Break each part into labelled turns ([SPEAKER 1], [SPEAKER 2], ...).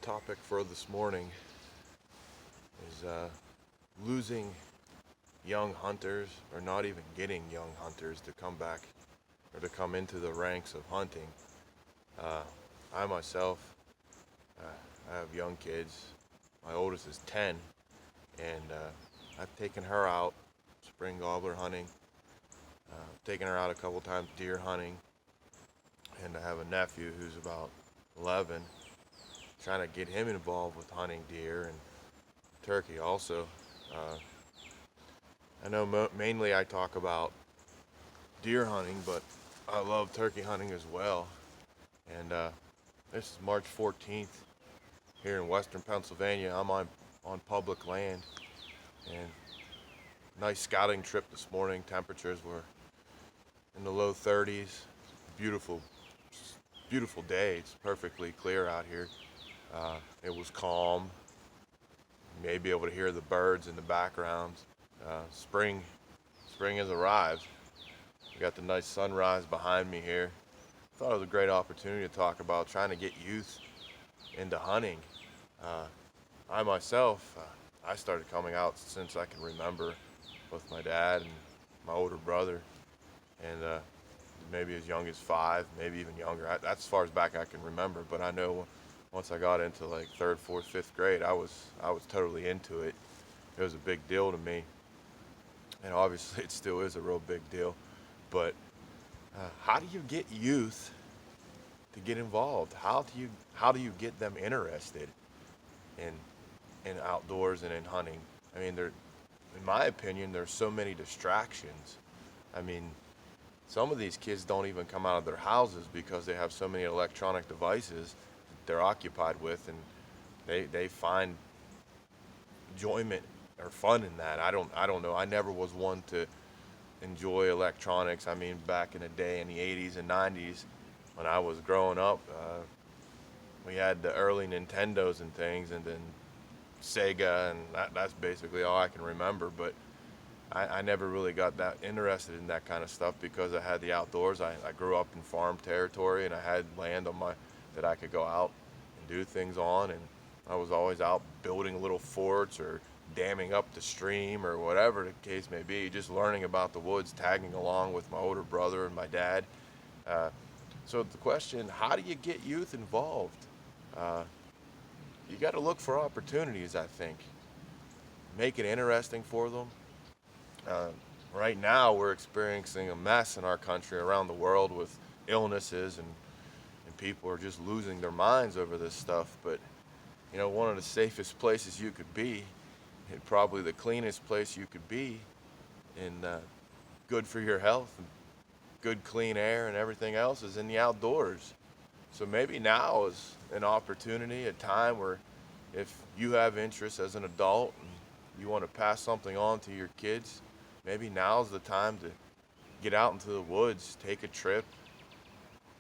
[SPEAKER 1] Topic for this morning is losing young hunters, or not even getting young hunters to come back or to come into the ranks of hunting. Uh, I myself, I have young kids. My oldest is 10, and I've taken her out spring gobbler hunting, taken her out a couple times deer hunting, and I have a nephew who's about 11, trying to get him involved with hunting deer and turkey also. Uh, I know mainly I talk about deer hunting, but I love turkey hunting as well. And this is March 14th here in western Pennsylvania. I'm on public land, and nice scouting trip this morning. Temperatures were in the low 30s. Beautiful, beautiful day. It's perfectly clear out here. It was calm. You may be able to hear the birds in the background. Spring has arrived. We got the nice sunrise behind me here. Thought it was a great opportunity to talk about trying to get youth into hunting. Uh, I myself, I started coming out since I can remember with my dad and my older brother, and maybe as young as 5, maybe even younger. That's as far as back I can remember. But I know once I got into like third, fourth, fifth grade, I was totally into it. It was a big deal to me, and obviously it still is a real big deal. But how do you get youth to get involved? How do you get them interested in outdoors and in hunting? I mean, in my opinion, there's so many distractions. I mean, some of these kids don't even come out of their houses because they have so many electronic devices they're occupied with, and they find enjoyment or fun in that. I don't know. I never was one to enjoy electronics. I mean, back in the day in the 80s and 90s when I was growing up, we had the early Nintendos and things, and then Sega, and that's basically all I can remember. But I never really got that interested in that kind of stuff because I had the outdoors. I grew up in farm territory, and I had land on my that I could go out and do things on, and I was always out building little forts or damming up the stream or whatever the case may be, just learning about the woods, tagging along with my older brother and my dad. Uh, so the question, how do you get youth involved? Uh, you got to look for opportunities, I think. Make it interesting for them. Uh, right now, we're experiencing a mess in our country, around the world, with illnesses, and people are just losing their minds over this stuff. But, one of the safest places you could be, and probably the cleanest place you could be, and good for your health, and good clean air, and everything else, is in the outdoors. So maybe now is an opportunity, a time where if you have interest as an adult and you want to pass something on to your kids, maybe now's the time to get out into the woods, take a trip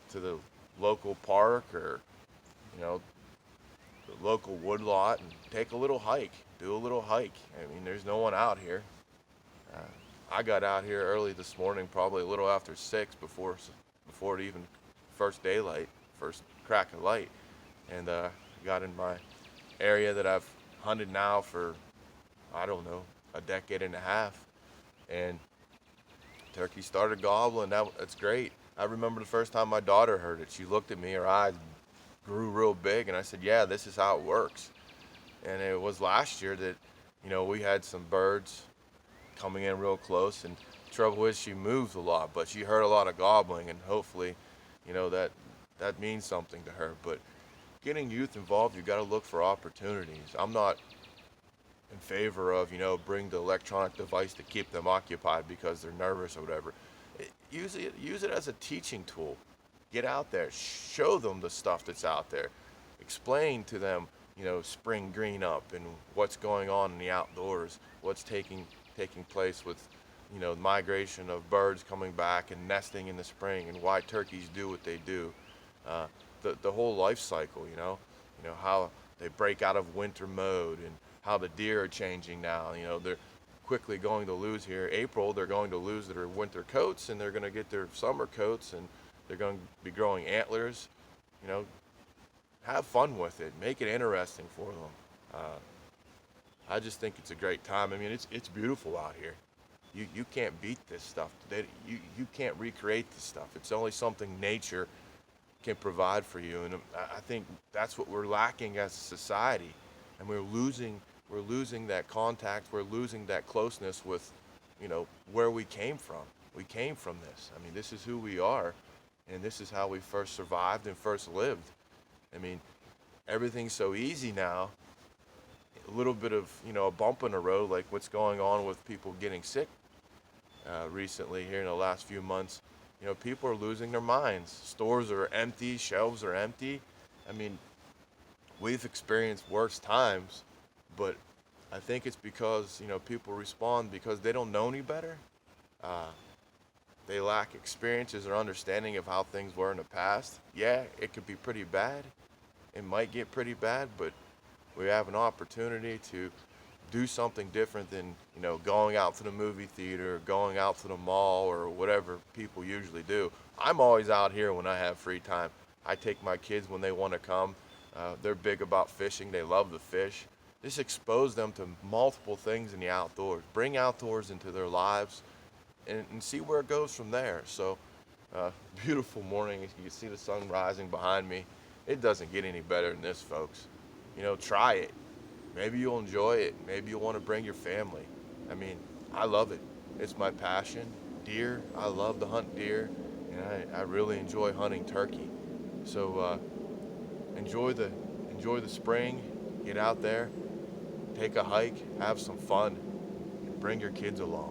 [SPEAKER 1] to the local park, or, you know, the local woodlot, and take a little hike, do a little hike. I mean, there's no one out here. Uh, I got out here early this morning, probably a little after 6, before it even first daylight, first crack of light, and got in my area that I've hunted now for, I don't know, a decade and a half, and turkey started gobbling. That's great. I remember the first time my daughter heard it. She looked at me, her eyes grew real big, and I said, "Yeah, this is how it works." And it was last year that, we had some birds coming in real close, and the trouble is she moves a lot, but she heard a lot of gobbling, and hopefully, that means something to her. But getting youth involved, you got to look for opportunities. I'm not in favor of, bring the electronic device to keep them occupied because they're nervous or whatever. Use it as a teaching tool. Get out there, show them the stuff that's out there, explain to them, spring green up and what's going on in the outdoors, what's taking place with, migration of birds coming back and nesting in the spring, and why turkeys do what they do. Uh, the whole life cycle, how they break out of winter mode, and how the deer are changing now. They're quickly going to lose here. April, they're going to lose their winter coats, and they're going to get their summer coats, and they're going to be growing antlers. You know, have fun with it. Make it interesting for them. I just think it's a great time. I mean, it's beautiful out here. You can't beat this stuff. You can't recreate this stuff. It's only something nature can provide for you. And I think that's what we're lacking as a society, and we're losing that contact. We're losing that closeness with, where we came from. We came from this. I mean, this is who we are, and this is how we first survived and first lived. I mean, everything's so easy now. A little bit of, a bump in the road, like what's going on with people getting sick recently here in the last few months. People are losing their minds. Stores are empty, shelves are empty. I mean, we've experienced worse times, but I think it's because, people respond because they don't know any better. Uh, they lack experiences or understanding of how things were in the past. Yeah, it could be pretty bad. It might get pretty bad, but we have an opportunity to do something different than, going out to the movie theater, going out to the mall, or whatever people usually do. I'm always out here when I have free time. I take my kids when they want to come. They're big about fishing. They love the fish. Just expose them to multiple things in the outdoors. Bring outdoors into their lives, and see where it goes from there. So, beautiful morning. You can see the sun rising behind me. It doesn't get any better than this, folks. Try it. Maybe you'll enjoy it. Maybe you'll want to bring your family. I mean, I love it. It's my passion. Deer, I love to hunt deer, and I really enjoy hunting turkey. So enjoy the enjoy the spring. Get out there, take a hike, have some fun, and bring your kids along.